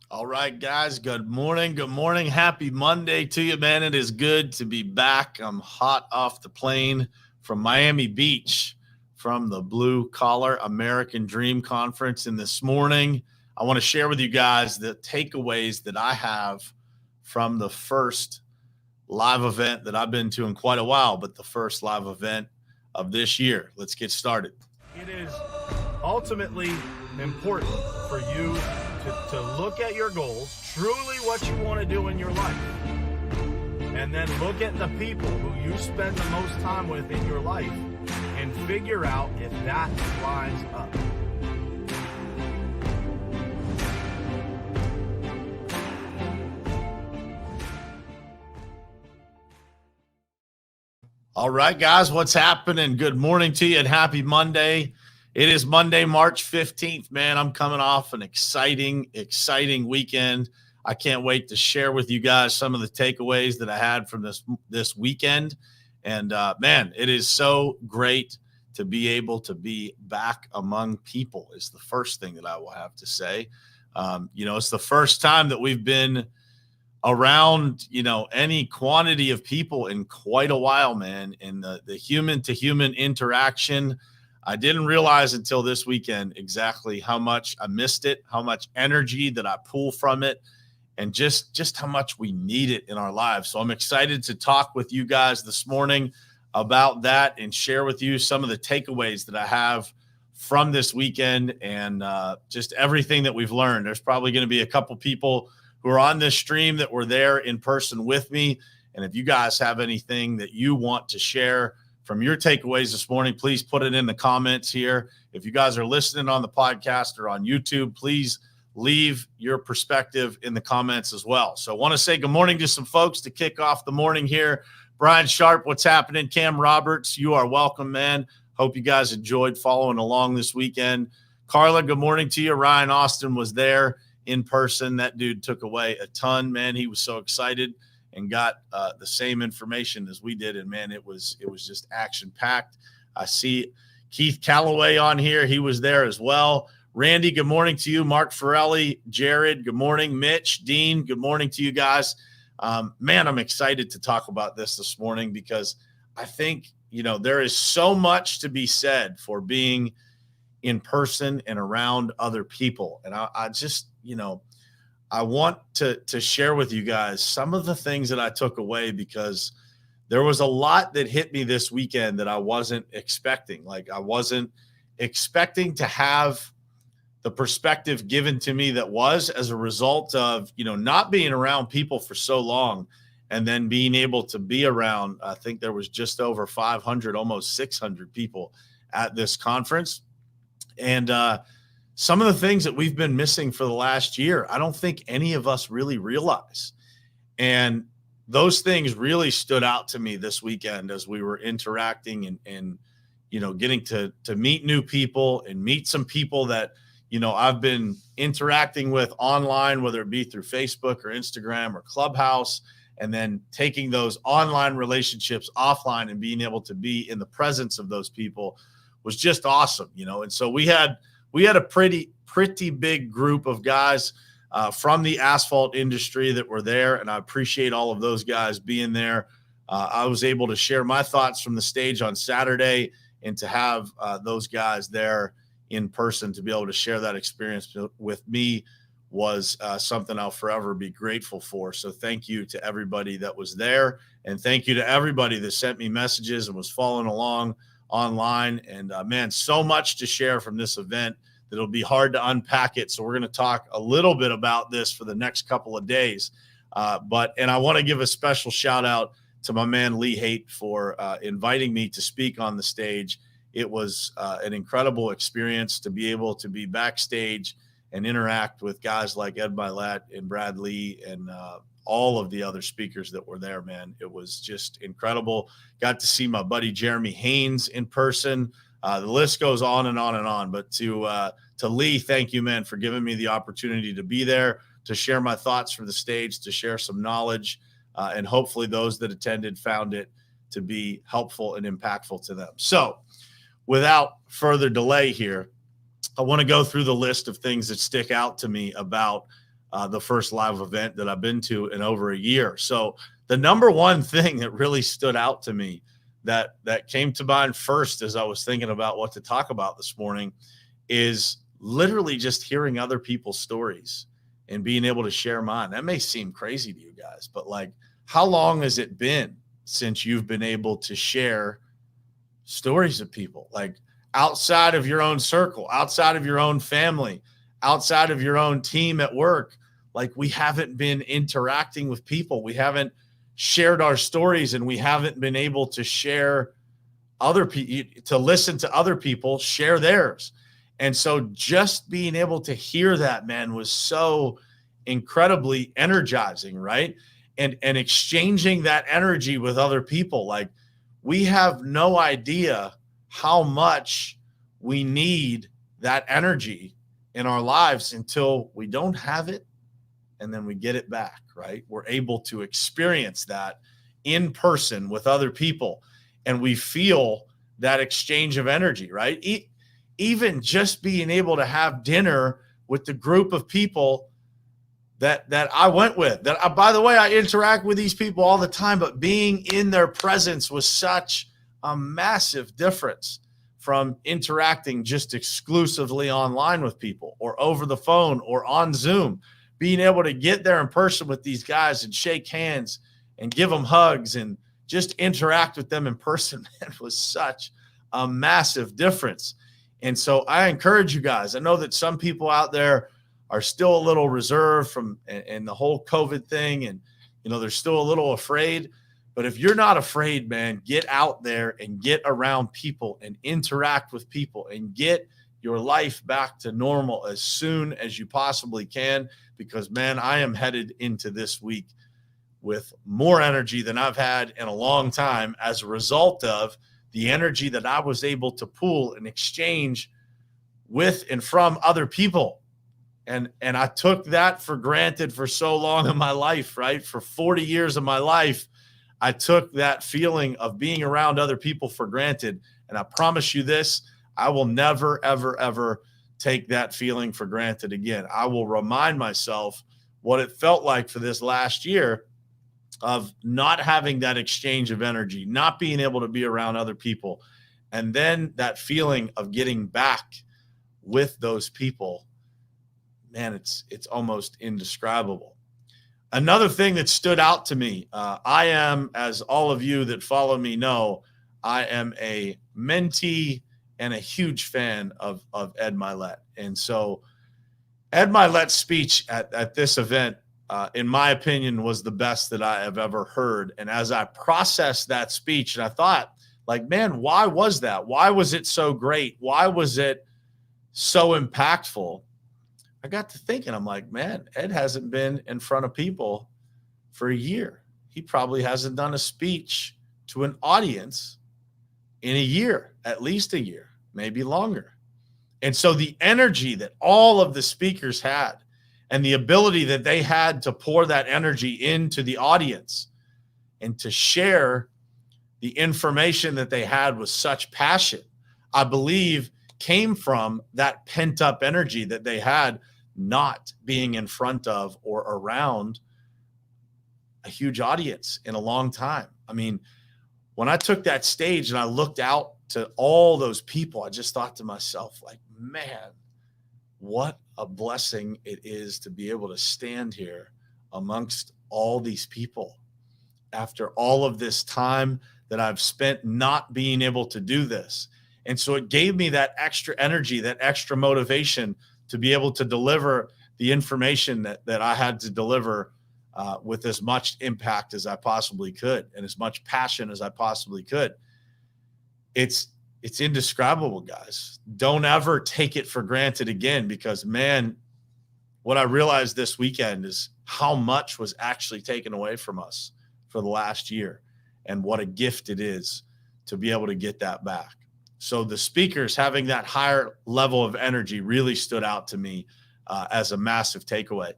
All right, guys. Good morning. Good morning. Happy Monday to you, man. It is good to be back. I'm hot off the plane from Miami Beach from the Blue Collar American Dream Conference. And this morning, I want to share with you guys the takeaways that I have from the first live event that I've been to in quite a while, but the first live event of this year. Let's get started. It is ultimately important for you to look at your goals, truly what you want to do in your life, and then look at the people who you spend the most time with in your life and figure out if that lines up. All right, guys, what's happening? Good morning to you and happy Monday. It is Monday, March 15th, man. I'm coming off an exciting weekend. I can't wait to share with you guys some of the takeaways that I had from this weekend. And, man, it is so great to be able to be back among people is the first thing that I will have to say. It's the first time that we've been around, any quantity of people in quite a while, man. And the human to human interaction, I didn't realize until this weekend exactly how much I missed it, how much energy that I pull from it, and just how much we need it in our lives. So I'm excited to talk with you guys this morning about that and share with you some of the takeaways that I have from this weekend and just everything that we've learned. There's probably going to be a couple people who are on this stream that were there in person with me. And if you guys have anything that you want to share from your takeaways this morning, please put it in the comments here. If you guys are listening on the podcast or on YouTube, please leave your perspective in the comments as well. So I want to say good morning to some folks to kick off the morning here. Brian Sharp, what's happening? Cam Roberts, you are welcome, man. Hope you guys enjoyed following along this weekend. Carla, good morning to you. Ryan Austin was there in person. That dude took away a ton, man. He was so excited and got the same information as we did. And man, it was just action packed. I see Keith Calloway on here. He was there as well. Randy, good morning to you. Mark Farelli, Jared, good morning. Mitch, Dean, good morning to you guys. Man, I'm excited to talk about this morning because I think, there is so much to be said for being in person and around other people. And I just, I want to share with you guys some of the things that I took away because there was a lot that hit me this weekend that I wasn't expecting. Like I wasn't expecting to have the perspective given to me that was as a result of, not being around people for so long and then being able to be around, I think there was just over 500, almost 600 people at this conference. And some of the things that we've been missing for the last year, I don't think any of us really realize. And those things really stood out to me this weekend as we were interacting and getting to meet new people and meet some people that, I've been interacting with online, whether it be through Facebook or Instagram or Clubhouse, and then taking those online relationships offline and being able to be in the presence of those people was just awesome, And so we had a pretty big group of guys from the asphalt industry that were there, and I appreciate all of those guys being there. I was able to share my thoughts from the stage on Saturday, and to have those guys there in person to be able to share that experience with me was something I'll forever be grateful for. So thank you to everybody that was there, and thank you to everybody that sent me messages and was following along online. And man, so much to share from this event that it'll be hard to unpack it. So we're going to talk a little bit about this for the next couple of days. And I want to give a special shout out to my man Lee Haight for inviting me to speak on the stage. It was an incredible experience to be able to be backstage and interact with guys like Ed Mylett and Brad Lee and all of the other speakers that were there, man. It was just incredible. Got to see my buddy Jeremy Haynes in person. The list goes on and on and on. But to Lee, thank you, man, for giving me the opportunity to be there, to share my thoughts from the stage, to share some knowledge, and hopefully those that attended found it to be helpful and impactful to them. So without further delay here, I want to go through the list of things that stick out to me about the first live event that I've been to in over a year. So the number one thing that really stood out to me that came to mind first as I was thinking about what to talk about this morning is literally just hearing other people's stories and being able to share mine. That may seem crazy to you guys, but like, how long has it been since you've been able to share stories of people, like outside of your own circle, outside of your own family, outside of your own team at work? Like, we haven't been interacting with people. We haven't shared our stories, and we haven't been able to share other people, to listen to other people share theirs. And so just being able to hear that, man, was so incredibly energizing, right? And exchanging that energy with other people. Like, we have no idea how much we need that energy in our lives until we don't have it, and then we get it back, right? We're able to experience that in person with other people, and we feel that exchange of energy, right? Even just being able to have dinner with the group of people that I went with, by the way, I interact with these people all the time, but being in their presence was such a massive difference from interacting just exclusively online with people or over the phone or on Zoom. Being able to get there in person with these guys and shake hands and give them hugs and just interact with them in person, man, was such a massive difference. And so I encourage you guys. I know that some people out there are still a little reserved from and the whole COVID thing, and they're still a little afraid. But if you're not afraid, man, get out there and get around people and interact with people and get your life back to normal as soon as you possibly can. Because, man, I am headed into this week with more energy than I've had in a long time as a result of the energy that I was able to pool and exchange with and from other people. And I took that for granted for so long in my life, right? For 40 years of my life, I took that feeling of being around other people for granted. And I promise you this, I will never, ever, ever take that feeling for granted again. I will remind myself what it felt like for this last year of not having that exchange of energy, not being able to be around other people. And then that feeling of getting back with those people, man, it's almost indescribable. Another thing that stood out to me, I am, as all of you that follow me know, I am a mentee and a huge fan of Ed Mylett. And so Ed Mylett's speech at this event, in my opinion, was the best that I have ever heard. And as I processed that speech, and I thought, like, man, why was that? Why was it so great? Why was it so impactful? I got to thinking, I'm like, man, Ed hasn't been in front of people for a year. He probably hasn't done a speech to an audience in a year, at least a year, maybe longer. And so the energy that all of the speakers had and the ability that they had to pour that energy into the audience and to share the information that they had with such passion, I believe came from that pent-up energy that they had not being in front of or around a huge audience in a long time. I mean, when I took that stage and I looked out to all those people, I just thought to myself, like, man, what a blessing it is to be able to stand here amongst all these people after all of this time that I've spent not being able to do this. And so it gave me that extra energy, that extra motivation to be able to deliver the information that I had to deliver with as much impact as I possibly could and as much passion as I possibly could. It's indescribable, guys. Don't ever take it for granted again, because, man, what I realized this weekend is how much was actually taken away from us for the last year and what a gift it is to be able to get that back. So the speakers having that higher level of energy really stood out to me as a massive takeaway.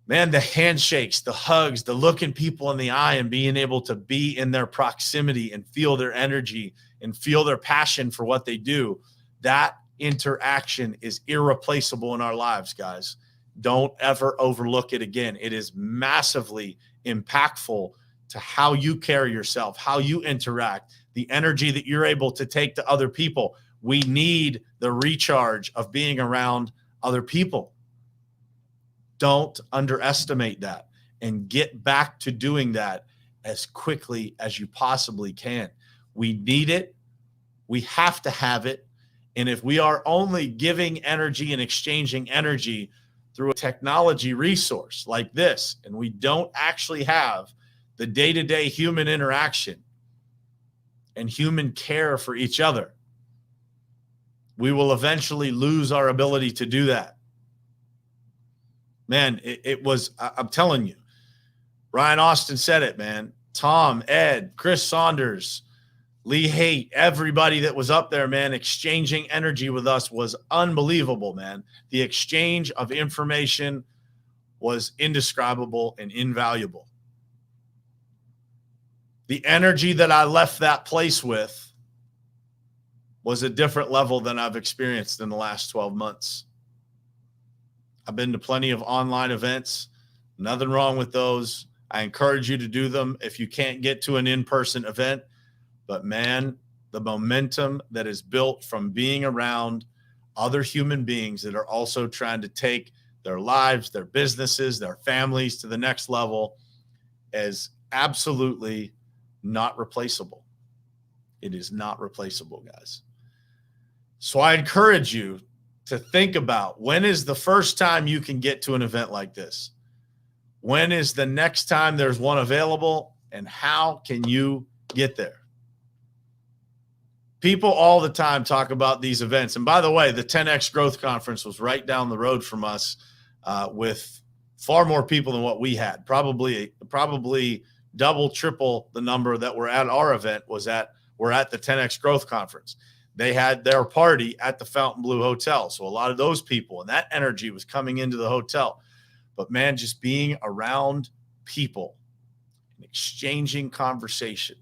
Man, the handshakes, the hugs, the looking people in the eye and being able to be in their proximity and feel their energy and feel their passion for what they do, that interaction is irreplaceable in our lives, guys. Don't ever overlook it again. It is massively impactful to how you carry yourself, how you interact, the energy that you're able to take to other people. We need the recharge of being around other people. Don't underestimate that, and get back to doing that as quickly as you possibly can. We need it. We have to have it. And if we are only giving energy and exchanging energy through a technology resource like this, and we don't actually have the day-to-day human interaction and human care for each other, we will eventually lose our ability to do that. Man, I'm telling you, Ryan Austin said it, man. Tom, Ed, Chris Saunders, Lee Haight, everybody that was up there, man, exchanging energy with us was unbelievable, man. The exchange of information was indescribable and invaluable. The energy that I left that place with was a different level than I've experienced in the last 12 months. I've been to plenty of online events. Nothing wrong with those. I encourage you to do them if you can't get to an in-person event. But man, the momentum that is built from being around other human beings that are also trying to take their lives, their businesses, their families to the next level is absolutely not replaceable. It is not replaceable, guys. So I encourage you to think about, when is the first time you can get to an event like this? When is the next time there's one available, and how can you get there? People all the time talk about these events. And by the way, the 10X Growth Conference was right down the road from us with far more people than what we had. Probably double, triple the number that were at our event were at the 10X Growth Conference. They had their party at the Fontainebleau Hotel. So a lot of those people and that energy was coming into the hotel. But man, just being around people and exchanging conversation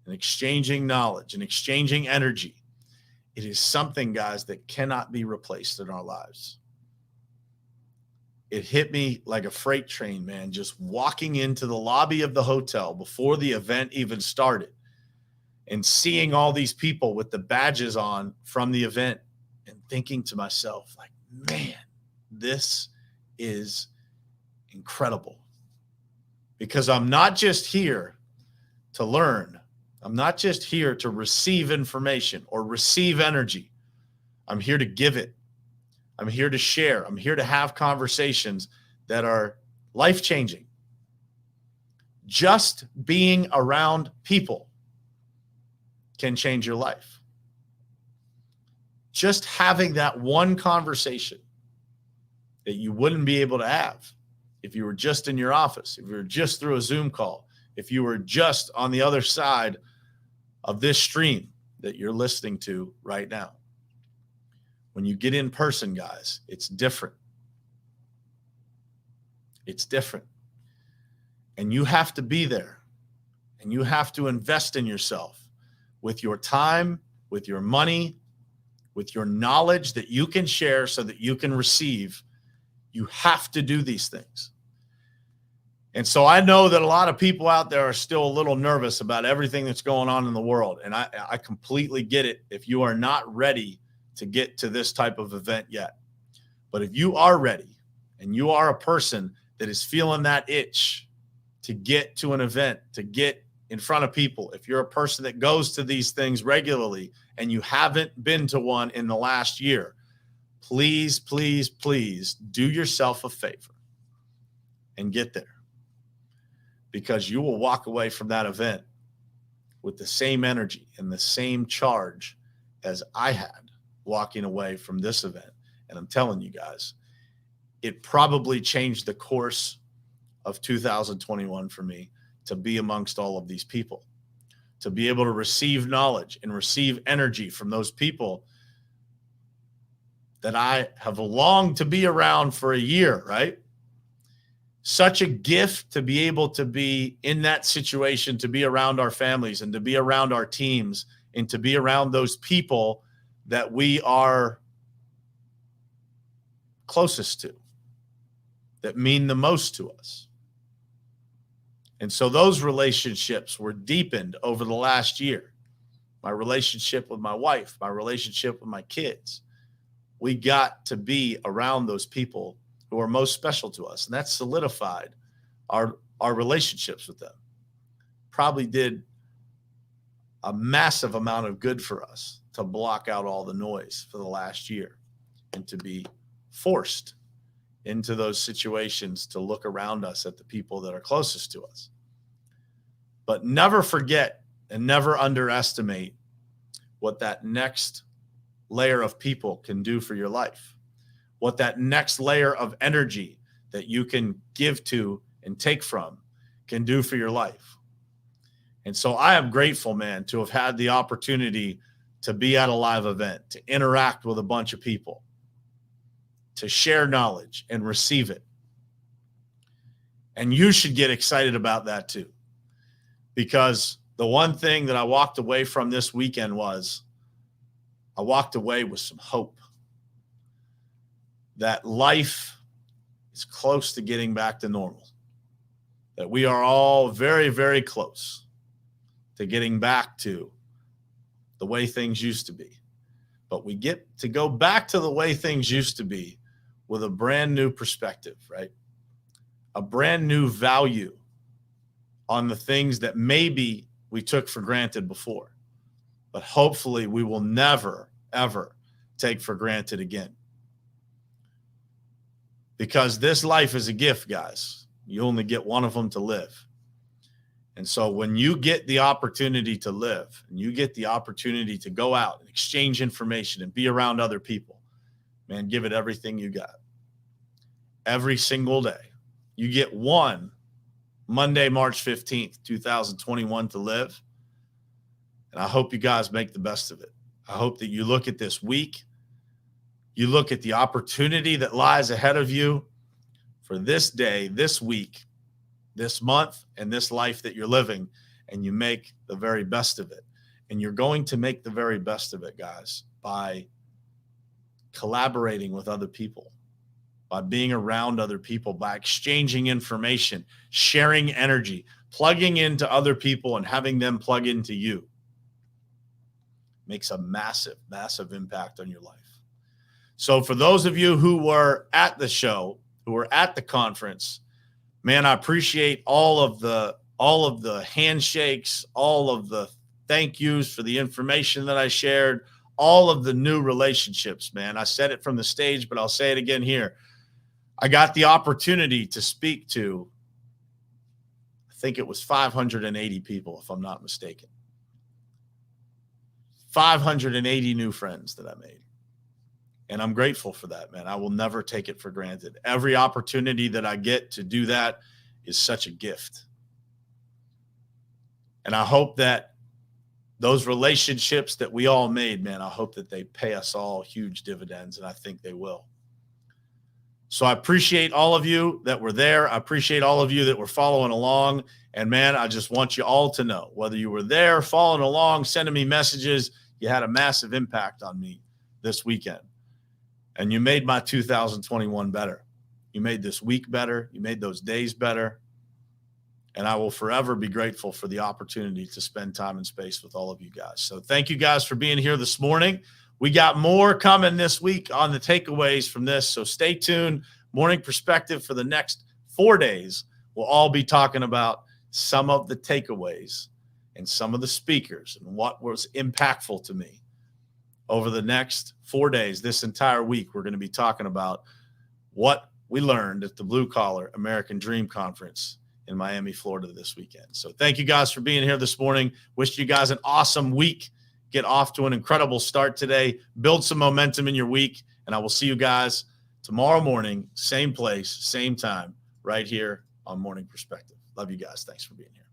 and exchanging knowledge and exchanging energy, it is something, guys, that cannot be replaced in our lives. It hit me like a freight train, man, just walking into the lobby of the hotel before the event even started and seeing all these people with the badges on from the event and thinking to myself, like, man, this is incredible. Because I'm not just here to learn. I'm not just here to receive information or receive energy. I'm here to give it. I'm here to share. I'm here to have conversations that are life-changing. Just being around people can change your life. Just having that one conversation that you wouldn't be able to have if you were just in your office, if you were just through a Zoom call, if you were just on the other side of this stream that you're listening to right now. When you get in person, guys, it's different. It's different. And you have to be there, and you have to invest in yourself with your time, with your money, with your knowledge that you can share so that you can receive. You have to do these things. And so I know that a lot of people out there are still a little nervous about everything that's going on in the world. And I completely get it if you are not ready to get to this type of event yet. But if you are ready and you are a person that is feeling that itch to get to an event, to get in front of people, if you're a person that goes to these things regularly and you haven't been to one in the last year, please, please, please do yourself a favor and get there. Because you will walk away from that event with the same energy and the same charge as I had walking away from this event. And I'm telling you guys, it probably changed the course of 2021 for me to be amongst all of these people, to be able to receive knowledge and receive energy from those people that I have longed to be around for a year, right? Such a gift to be able to be in that situation, to be around our families and to be around our teams and to be around those people that we are closest to. that mean the most to us. And so those relationships were deepened over the last year. My relationship with my wife, my relationship with my kids. We got to be around those people who are most special to us. And that solidified our relationships with them. Probably did a massive amount of good for us to block out all the noise for the last year and to be forced into those situations to look around us at the people that are closest to us. But never forget and never underestimate what that next layer of people can do for your life, what that next layer of energy that you can give to and take from can do for your life. And so I am grateful, man, to have had the opportunity to be at a live event, to interact with a bunch of people, to share knowledge and receive it. And you should get excited about that too. Because the one thing that I walked away from this weekend was I walked away with some hope that life is close to getting back to normal, that we are all very, very close to getting back to the way things used to be. But we get to go back to the way things used to be with a brand new perspective, right? A brand new value on the things that maybe we took for granted before. But hopefully we will never, ever take for granted again. Because this life is a gift, guys. You only get one of them to live. And so when you get the opportunity to live and you get the opportunity to go out and exchange information and be around other people, man, give it everything you got. Every single day. You get one Monday, March 15th, 2021 to live. And I hope you guys make the best of it. I hope that you look at this week. You look at the opportunity that lies ahead of you for this day, this week, this month, and this life that you're living, and you make the very best of it. And you're going to make the very best of it, guys, by collaborating with other people, by being around other people, by exchanging information, sharing energy, plugging into other people and having them plug into you. Makes a massive, massive impact on your life. So for those of you who were at the show, who were at the conference, man, I appreciate all of the handshakes, all of the thank yous for the information that I shared, all of the new relationships, man. I said it from the stage, but I'll say it again here. I got the opportunity to speak to, I think it was 580 people, if I'm not mistaken. 580 new friends that I made. And I'm grateful for that, man. I will never take it for granted. Every opportunity that I get to do that is such a gift. And I hope that those relationships that we all made, man, I hope that they pay us all huge dividends, and I think they will. So I appreciate all of you that were there. I appreciate all of you that were following along. And, man, I just want you all to know, whether you were there, following along, sending me messages, you had a massive impact on me this weekend. And you made my 2021 better. You made this week better. You made those days better. And I will forever be grateful for the opportunity to spend time and space with all of you guys. So thank you guys for being here this morning. We got more coming this week on the takeaways from this. So stay tuned. Morning Perspective for the next 4 days. We'll all be talking about some of the takeaways and some of the speakers and what was impactful to me. Over the next 4 days, this entire week, we're going to be talking about what we learned at the Blue Collar American Dream Conference in Miami, Florida this weekend. So thank you guys for being here this morning. Wish you guys an awesome week. Get off to an incredible start today. Build some momentum in your week. And I will see you guys tomorrow morning, same place, same time, right here on Morning Perspective. Love you guys. Thanks for being here.